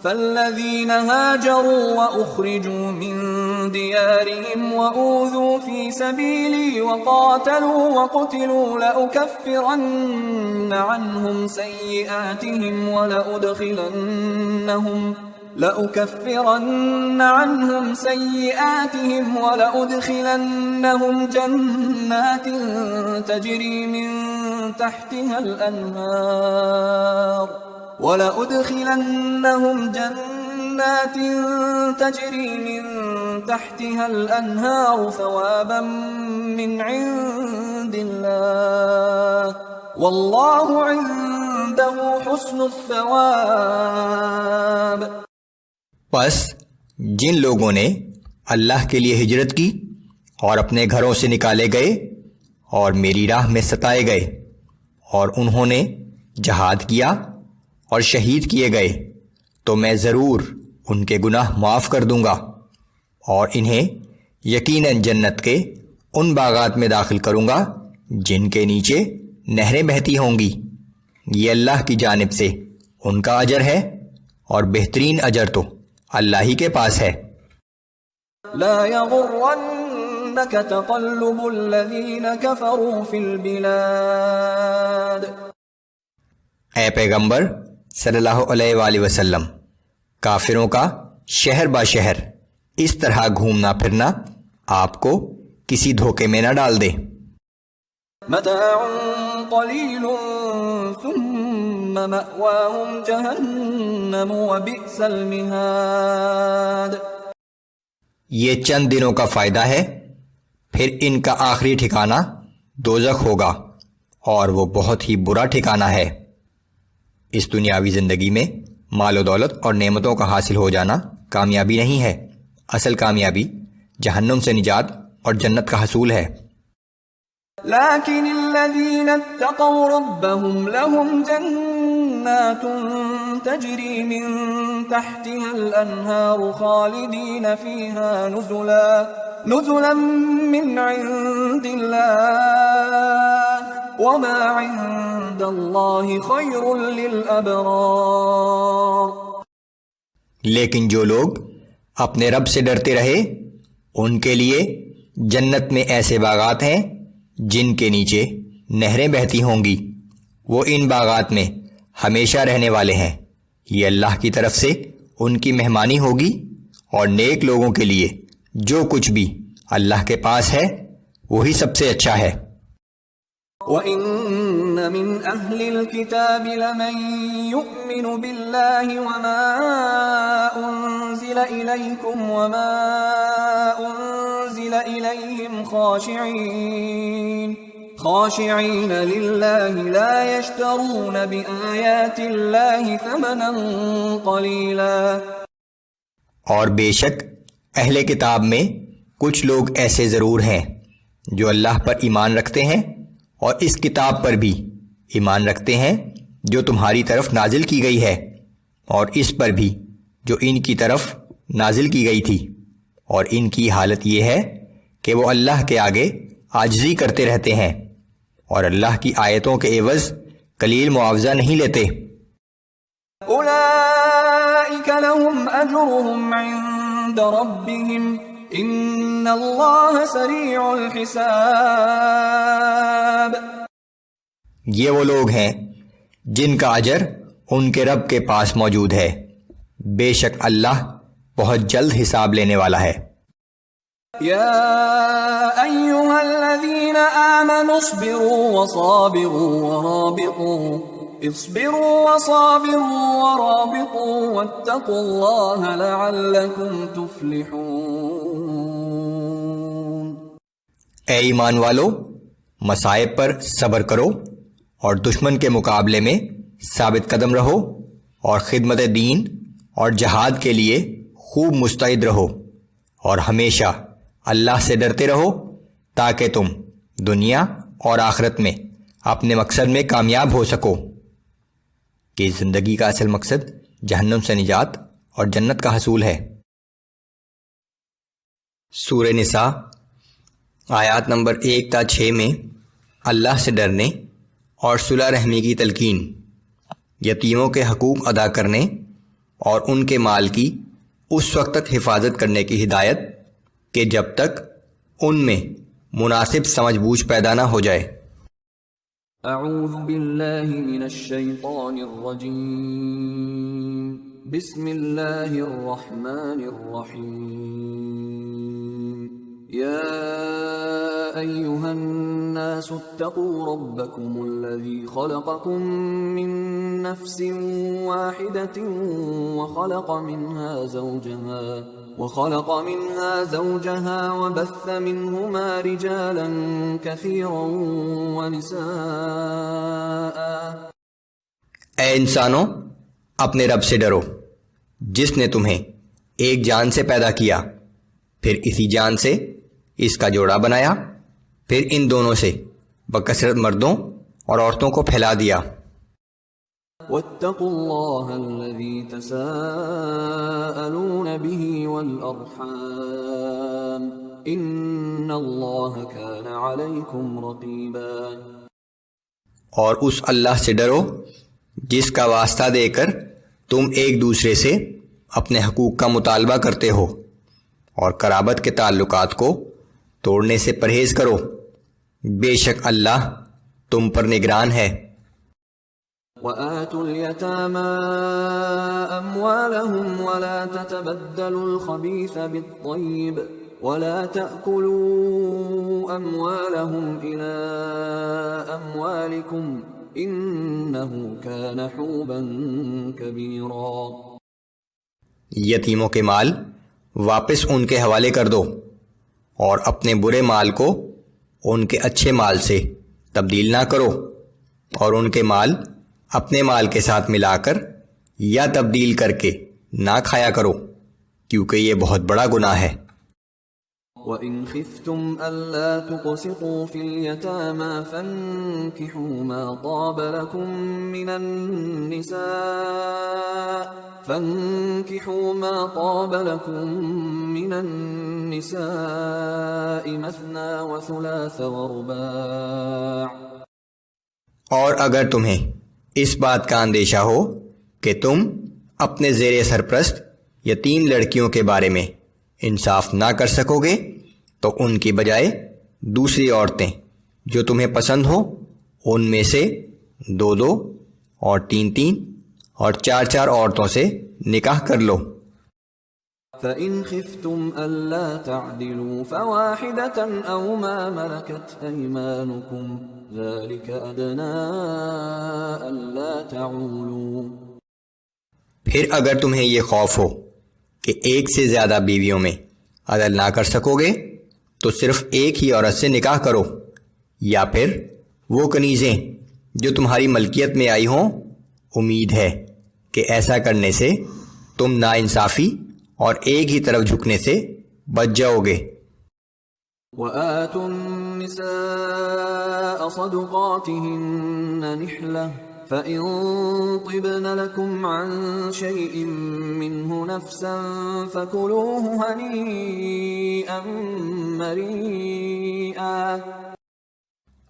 فالذين هاجروا وأخرجوا من ديارهم وأوذوا في سبيلي وقاتلوا وقتلوا لأكفرن عنهم سيئاتهم ولأدخلنهم جنات تجري من تحتها الأنهار ثوابا من عند الله والله عنده حسن الثواب۔ پس جن لوگوں نے اللہ کے لیے ہجرت کی اور اپنے گھروں سے نکالے گئے اور میری راہ میں ستائے گئے اور انہوں نے جہاد کیا اور شہید کیے گئے تو میں ضرور ان کے گناہ معاف کر دوں گا اور انہیں یقیناً جنت کے ان باغات میں داخل کروں گا جن کے نیچے نہریں بہتی ہوں گی۔ یہ اللہ کی جانب سے ان کا اجر ہے اور بہترین اجر تو اللہ ہی کے پاس ہے۔ لا يغرنك تقلب الذين كفروا في البلاد۔ اے پیغمبر صلی اللہ علیہ وآلہ وسلم، کافروں کا شہر با شہر اس طرح گھومنا پھرنا آپ کو کسی دھوکے میں نہ ڈال دے۔ متاع قلیل ثم مأواہم جہنم وبئس المہاد۔ یہ چند دنوں کا فائدہ ہے، پھر ان کا آخری ٹھکانہ دوزخ ہوگا اور وہ بہت ہی برا ٹھکانہ ہے۔ اس دنیاوی زندگی میں مال و دولت اور نعمتوں کا حاصل ہو جانا کامیابی نہیں ہے، اصل کامیابی جہنم سے نجات اور جنت کا حصول ہے۔ لیکن الذین اتقوا ربهم لهم جنات تجری من تحتها الانہار خالدین فیہا نزلا من عند اللہ وما عند اللہ خیر للابرار۔ لیکن جو لوگ اپنے رب سے ڈرتے رہے ان کے لیے جنت میں ایسے باغات ہیں جن کے نیچے نہریں بہتی ہوں گی، وہ ان باغات میں ہمیشہ رہنے والے ہیں۔ یہ اللہ کی طرف سے ان کی مہمانی ہوگی اور نیک لوگوں کے لیے جو کچھ بھی اللہ کے پاس ہے وہی سب سے اچھا ہے۔ وَإِنَّ مِنْ أَهْلِ الْكِتَابِ لَمَنْ يُؤْمِنُ بِاللَّهِ وَمَا أُنزِلَ إِلَيْكُمْ وَمَا أُنزِلَ إِلَيْهِمْ خاشعين لله لا يشترون بآيات الله ثمنا قليلا۔ اور بے شک اہل کتاب میں کچھ لوگ ایسے ضرور ہیں جو اللہ پر ایمان رکھتے ہیں اور اس کتاب پر بھی ایمان رکھتے ہیں جو تمہاری طرف نازل کی گئی ہے اور اس پر بھی جو ان کی طرف نازل کی گئی تھی، اور ان کی حالت یہ ہے کہ وہ اللہ کے آگے عاجزی کرتے رہتے ہیں اور اللہ کی آیتوں کے عوض قلیل معاوضہ نہیں لیتے۔ اولئک لهم اجرهم عند ربهم ان اللہ سریع الحساب۔ یہ وہ لوگ ہیں جن کا اجر ان کے رب کے پاس موجود ہے، بے شک اللہ بہت جلد حساب لینے والا ہے۔ یا ایھا الذین آمنوا اصبروا وصابروا ورابطوا واتقوا اللہ لعلکم تفلحون۔ اے ایمان والو، مصائب پر صبر کرو اور دشمن کے مقابلے میں ثابت قدم رہو اور خدمت دین اور جہاد کے لیے خوب مستعد رہو اور ہمیشہ اللہ سے ڈرتے رہو تاکہ تم دنیا اور آخرت میں اپنے مقصد میں کامیاب ہو سکو، کہ زندگی کا اصل مقصد جہنم سے نجات اور جنت کا حصول ہے۔ سورہ نساء آیات نمبر 1 تا 6 میں اللہ سے ڈرنے اور صلح رحمی کی تلقین، یتیموں کے حقوق ادا کرنے اور ان کے مال کی اس وقت تک حفاظت کرنے کی ہدایت کہ جب تک ان میں مناسب سمجھ بوجھ پیدا نہ ہو جائے۔ اعوذ باللہ من الشیطان الرجیم، بسم اللہ الرحمن الرحیم، یا ایہا الناس اتقوا ربکم الذی خلقکم من نفس واحدة وخلق منها زوجها وبث منهما رجالا كثيرا ونساء۔ اے انسانوں، اپنے رب سے ڈرو جس نے تمہیں ایک جان سے پیدا کیا، پھر اسی جان سے اس کا جوڑا بنایا، پھر ان دونوں سے بکثرت مردوں اور عورتوں کو پھیلا دیا۔ واتقوا اللہ الذی تساءلون به والارحام ان اللہ کان علیکم رقیبا۔ اور اس اللہ سے ڈرو جس کا واسطہ دے کر تم ایک دوسرے سے اپنے حقوق کا مطالبہ کرتے ہو، اور قرابت کے تعلقات کو توڑنے سے پرہیز کرو، بے شک اللہ تم پر نگران ہے۔ وآتوا اليتامى أموالهم ولا تتبدلوا الخبيث بالطيب ولا تأكلوا أموالهم إلى أموالكم إنه كان حوبا كبيرا۔ یتیموں کے مال واپس ان کے حوالے کر دو، اور اپنے برے مال کو ان کے اچھے مال سے تبدیل نہ کرو، اور ان کے مال اپنے مال کے ساتھ ملا کر یا تبدیل کر کے نہ کھایا کرو، کیونکہ یہ بہت بڑا گناہ ہے۔ وَإِنْ خِفْتُمْ أَلَّا تُقْسِطُوا فِي الْيَتَامَى فَانكِحُوا مَا طَابَ لَكُم مِّنَ النِّسَاءِ مَثْنَىٰ وَثُلَاثَ وَرُبَاعَ۔ اور اگر تمہیں اس بات کا اندیشہ ہو کہ تم اپنے زیر سرپرست یتیم لڑکیوں کے بارے میں انصاف نہ کر سکو گے تو ان کی بجائے دوسری عورتیں جو تمہیں پسند ہوں ان میں سے 2 اور 3 اور 4 عورتوں سے نکاح کر لو۔ فَإِنْ خِفْتُمْ أَلَّا تَعْدِلُوا فَوَاحِدَةً أَوْ مَا مَلَكَتْ أَيْمَانُكُمْ ذَلِكَ أَدْنَىٰ أَلَّا تَعُولُوا۔ پھر اگر تمہیں یہ خوف ہو کہ ایک سے زیادہ بیویوں میں عدل نہ کر سکو گے تو صرف ایک ہی عورت سے نکاح کرو، یا پھر وہ کنیزیں جو تمہاری ملکیت میں آئی ہوں، امید ہے کہ ایسا کرنے سے تم ناانصافی اور ایک ہی طرف جھکنے سے بچ جاؤ گے۔ وَآتُوا النِّسَاءَ صَدُقَاتِهِنَّ نِحْلَةً فَإِن طِبْنَ لَكُمْ عَن شَيْءٍ مِّنْهُ نَفْسًا فَكُلُوهُ هَنِيئًا مَّرِيئًا۔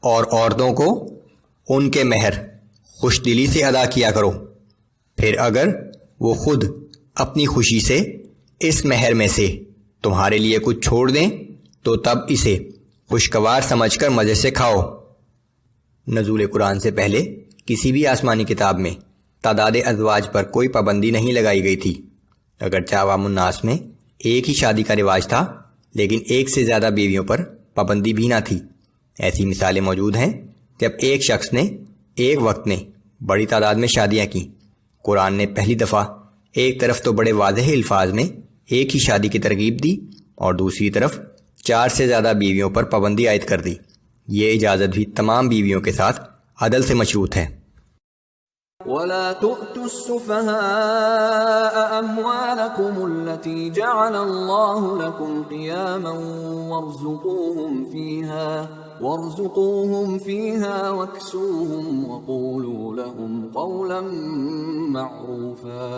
اور عورتوں کو ان کے مہر خوش دلی سے ادا کیا کرو، پھر اگر وہ خود اپنی خوشی سے اس مہر میں سے تمہارے لیے کچھ چھوڑ دیں تو تب اسے خوشگوار سمجھ کر مزے سے کھاؤ۔ نزول قرآن سے پہلے کسی بھی آسمانی کتاب میں تعداد ازواج پر کوئی پابندی نہیں لگائی گئی تھی، اگرچہ عوام الناس میں ایک ہی شادی کا رواج تھا، لیکن ایک سے زیادہ بیویوں پر پابندی بھی نہ تھی۔ ایسی مثالیں موجود ہیں جب ایک شخص نے ایک وقت میں بڑی تعداد میں شادیاں کیں۔ قرآن نے پہلی دفعہ ایک طرف تو بڑے واضح الفاظ میں ایک ہی شادی کی ترغیب دی، اور دوسری طرف 4 سے زیادہ بیویوں پر پابندی عائد کر دی۔ یہ اجازت بھی تمام بیویوں کے ساتھ عدل سے مشروط ہے۔ وَلَا تُؤْتُوا السُّفَهَاءَ أَمْوَالَكُمُ الَّتِي جَعَلَ اللَّهُ لَكُمْ قِيَامًا وَارْزُقُوهُمْ فِيهَا وَاكْسُوهُمْ وَقُولُوا لَهُمْ قَوْلًا مَّعْرُوفًا۔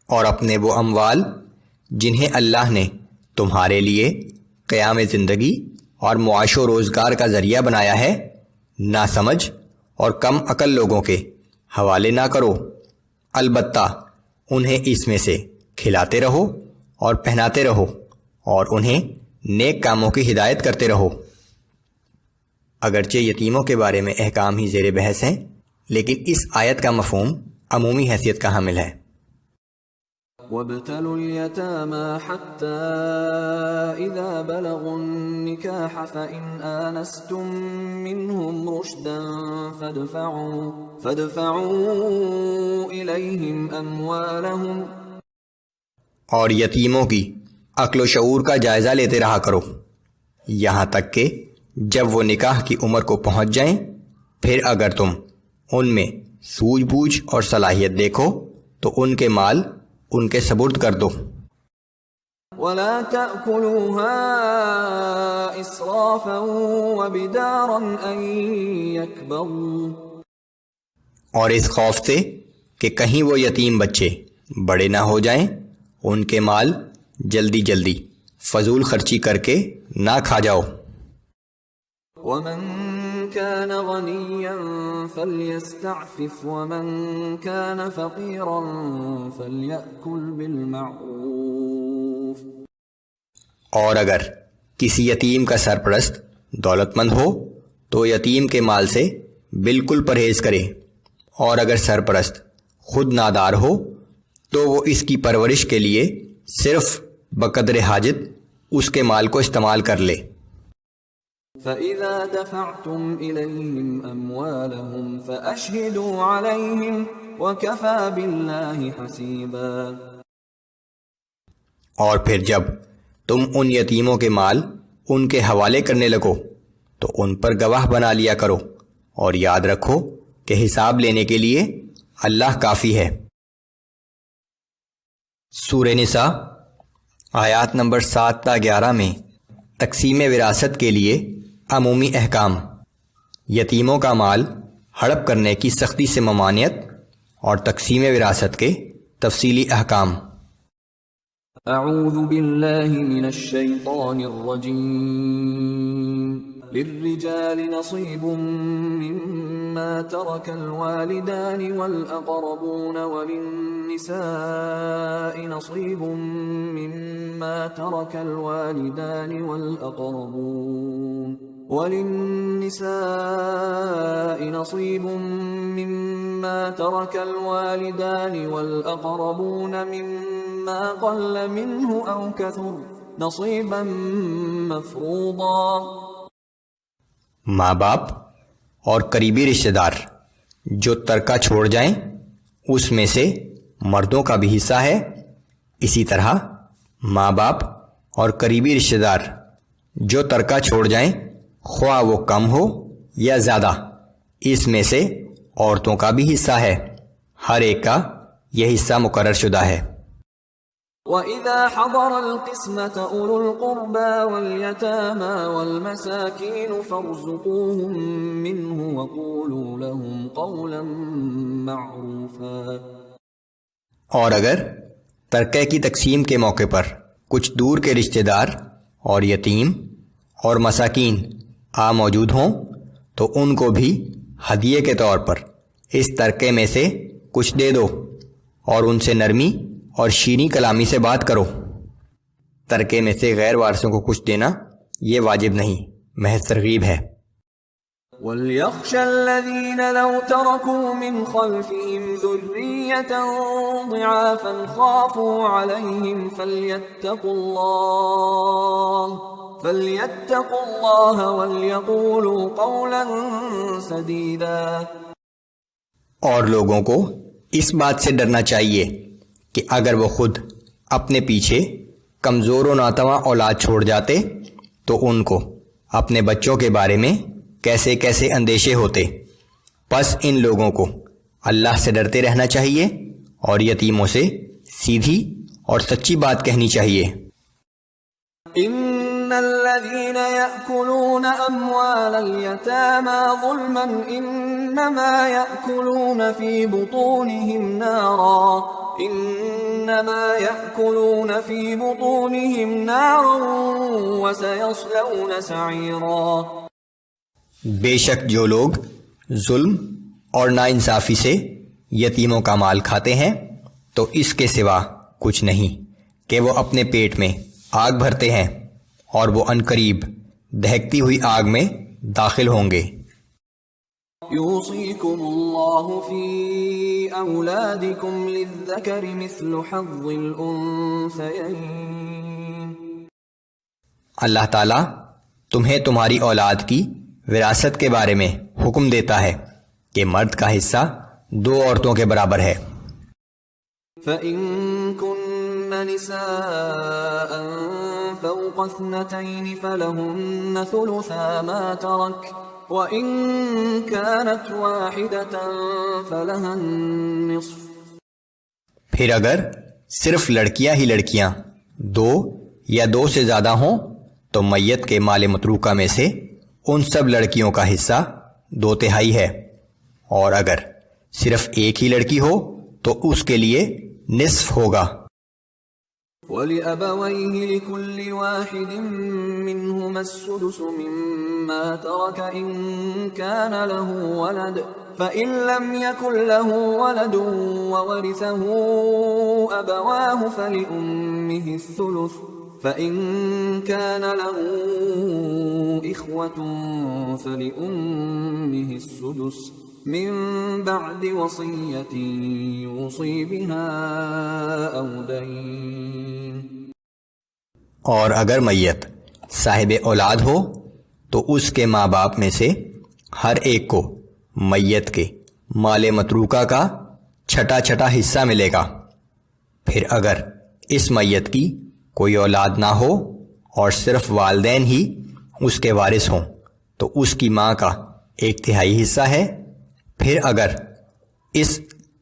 اور اپنے وہ اموال جنہیں اللہ نے تمہارے لیے قیام زندگی اور معاش و روزگار کا ذریعہ بنایا ہے، ناسمجھ اور کم عقل لوگوں کے حوالے نہ کرو، البتہ انہیں اس میں سے کھلاتے رہو اور پہناتے رہو اور انہیں نیک کاموں کی ہدایت کرتے رہو۔ اگرچہ یتیموں کے بارے میں احکام ہی زیر بحث ہیں، لیکن اس آیت کا مفہوم عمومی حیثیت کا حامل ہے۔ وابتلوا اليتامى حتى إذا بلغوا النكاح فإن آنستم منهم رشدا فادفعوا إليهم أموالهم، اور یتیموں کی عقل و شعور کا جائزہ لیتے رہا کرو یہاں تک کہ جب وہ نکاح کی عمر کو پہنچ جائیں، پھر اگر تم ان میں سوجھ بوجھ اور صلاحیت دیکھو تو ان کے مال ان کے سپرد کر دو۔ ولا تأكلوها إسرافا وبدارا أن يكبروا، اور اس خوف سے کہ کہیں وہ یتیم بچے بڑے نہ ہو جائیں، ان کے مال جلدی جلدی فضول خرچی کر کے نہ کھا جاؤ۔ ومن كان غنيا فليستعفف ومن كان فقيرا فليأكل بالمعروف، اور اگر کسی یتیم کا سرپرست دولت مند ہو تو یتیم کے مال سے بالکل پرہیز کرے، اور اگر سرپرست خود نادار ہو تو وہ اس کی پرورش کے لیے صرف بقدر حاجت اس کے مال کو استعمال کر لے۔ فَإِذَا دَفَعْتُمْ إِلَيْهِمْ أَمْوَالَهُمْ فَأَشْهِدُوا عَلَيْهِمْ وَكَفَى بِاللَّهِ حَسِيبًا، اور پھر جب تم ان یتیموں کے مال ان کے حوالے کرنے لگو تو ان پر گواہ بنا لیا کرو، اور یاد رکھو کہ حساب لینے کے لیے اللہ کافی ہے۔ سورہ نساء آیات نمبر 7 تا 11 میں تقسیم وراثت کے لیے عمومی احکام، یتیموں کا مال ہڑپ کرنے کی سختی سے ممانعت اور تقسیم وراثت کے تفصیلی احکام۔ اعوذ باللہ من الشیطان الرجیم، للرجال نصیب مما ترک الوالدان والاقربون وللنساء نصیب مما ترک الوالدان والاقربون مما قل منه او كثر نصیبا مفروضا۔ ماں باپ اور قریبی رشتہ دار جو ترکہ چھوڑ جائیں اس میں سے مردوں کا بھی حصہ ہے، اسی طرح ماں باپ اور قریبی رشتہ دار جو ترکہ چھوڑ جائیں خواہ وہ کم ہو یا زیادہ، اس میں سے عورتوں کا بھی حصہ ہے، ہر ایک کا یہ حصہ مقرر شدہ ہے۔ وَإِذَا حَضَرَ الْقِسْمَةَ أُولُو الْقُرْبَى وَالْيَتَامَى وَالْمَسَاكِينُ فَارْزُقُوهُم مِّنْهُ وَقُولُوا لَهُمْ قَوْلًا مَّعْرُوفًا۔ اور اگر ترکہ کی تقسیم کے موقع پر کچھ دور کے رشتہ دار اور یتیم اور مساکین آ موجود ہوں تو ان کو بھی ہدیے کے طور پر اس ترکے میں سے کچھ دے دو، اور ان سے نرمی اور شیریں کلامی سے بات کرو۔ ترکے میں سے غیر وارثوں کو کچھ دینا یہ واجب نہیں، محض ترغیب ہے۔ وَلْيَخْشَ الَّذِينَ لَوْ تَرَكُوا مِنْ خَلْفِهِمْ ذُرِّيَّةً ضِعَافًا خَافُوا عَلَيْهِمْ فَلْيَتَّقُوا اللَّهَ وَلْيَقُولُوا قَوْلًا سَدِيدًا۔ اور لوگوں کو اس بات سے ڈرنا چاہیے کہ اگر وہ خود اپنے پیچھے کمزور و ناتواں اولاد چھوڑ جاتے تو ان کو اپنے بچوں کے بارے میں کیسے کیسے اندیشے ہوتے، پس ان لوگوں کو اللہ سے ڈرتے رہنا چاہیے اور یتیموں سے سیدھی اور سچی بات کہنی چاہیے۔ ان الذين يأكلون اموال اليتامى ظلما انما يأكلون في بطونهم نارا وسيصلون سعيرا۔ بے شک جو لوگ ظلم اور ناانصافی سے یتیموں کا مال کھاتے ہیں تو اس کے سوا کچھ نہیں کہ وہ اپنے پیٹ میں آگ بھرتے ہیں اور وہ عنقریب دہکتی ہوئی آگ میں داخل ہوں گے۔ يوصيكم الله في أولادكم للذكر مثل حظ الأنثيين۔ اللہ تعالیٰ تمہیں تمہاری اولاد کی وراثت کے بارے میں حکم دیتا ہے کہ مرد کا حصہ 2 عورتوں کے برابر ہے۔ فَإِن كُنَّ نِسَاءً فَوْقَ 2 فَلَهُنَّ ثُلُثَا مَا تَرَكَ وَإِن كَانَتْ وَاحِدَةً فَلَهَا النِّصْفُ۔ پھر اگر صرف لڑکیاں ہی لڑکیاں 2 یا 2 سے زیادہ ہوں تو میت کے مال متروکہ میں سے ان سب لڑکیوں کا حصہ 2/3 ہے، اور اگر صرف ایک ہی لڑکی ہو تو اس کے لیے نصف ہوگا۔ وَلِأَبَوَيْهِ لِكُلِّ وَاحِدٍ مِّنْهُمَا السُّدُسُ مِمَّا تَرَكَ إِن كَانَ لَهُ وَلَدٌ فَإِن لَّمْ يَكُن لَّهُ وَلَدٌ وَوَرِثَهُ أَبَوَاهُ فَلِأُمِّهِ الثُّلُثُ فَإِن كَانَ لَهُ إِخْوَةٌ فَلِأُمِّهِ السُّدُسُ من بعد وصية يوصي بها أو دين۔ اور اگر میت صاحب اولاد ہو تو اس کے ماں باپ میں سے ہر ایک کو میت کے مال متروکہ کا چھٹا حصہ ملے گا۔ پھر اگر اس میت کی کوئی اولاد نہ ہو اور صرف والدین ہی اس کے وارث ہوں تو اس کی ماں کا 1/3 حصہ ہے۔ پھر اگر اس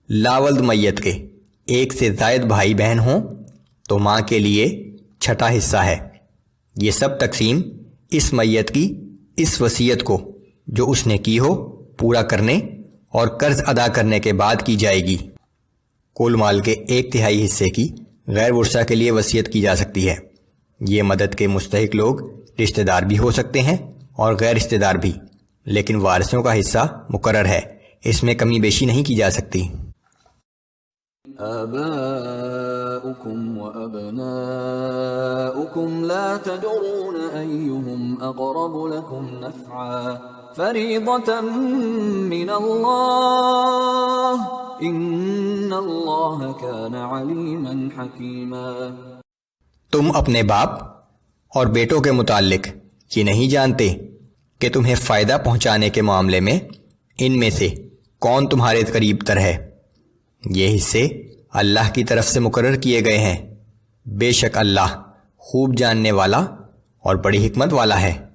لاولد میت کے 1 سے زائد بھائی بہن ہوں تو ماں کے لیے چھٹا حصہ ہے۔ یہ سب تقسیم اس میت کی اس وصیت کو جو اس نے کی ہو پورا کرنے اور قرض ادا کرنے کے بعد کی جائے گی۔ کل مال کے 1/3 حصے کی غیر ورثہ کے لیے وصیت کی جا سکتی ہے۔ یہ مدد کے مستحق لوگ رشتہ دار بھی ہو سکتے ہیں اور غیر رشتہ دار بھی، لیکن وارثوں کا حصہ مقرر ہے، اس میں کمی بیشی نہیں کی جا سکتی۔ آباؤکم و ابناؤکم لا تدرون ایہم اقرب لکم نفعا فریضة من اللہ ان اللہ کان علیما حکیما۔ تم اپنے باپ اور بیٹوں کے متعلق یہ نہیں جانتے کہ تمہیں فائدہ پہنچانے کے معاملے میں ان میں سے کون تمہارے قریب تر ہے۔ یہ حصے اللہ کی طرف سے مقرر کیے گئے ہیں، بے شک اللہ خوب جاننے والا اور بڑی حکمت والا ہے۔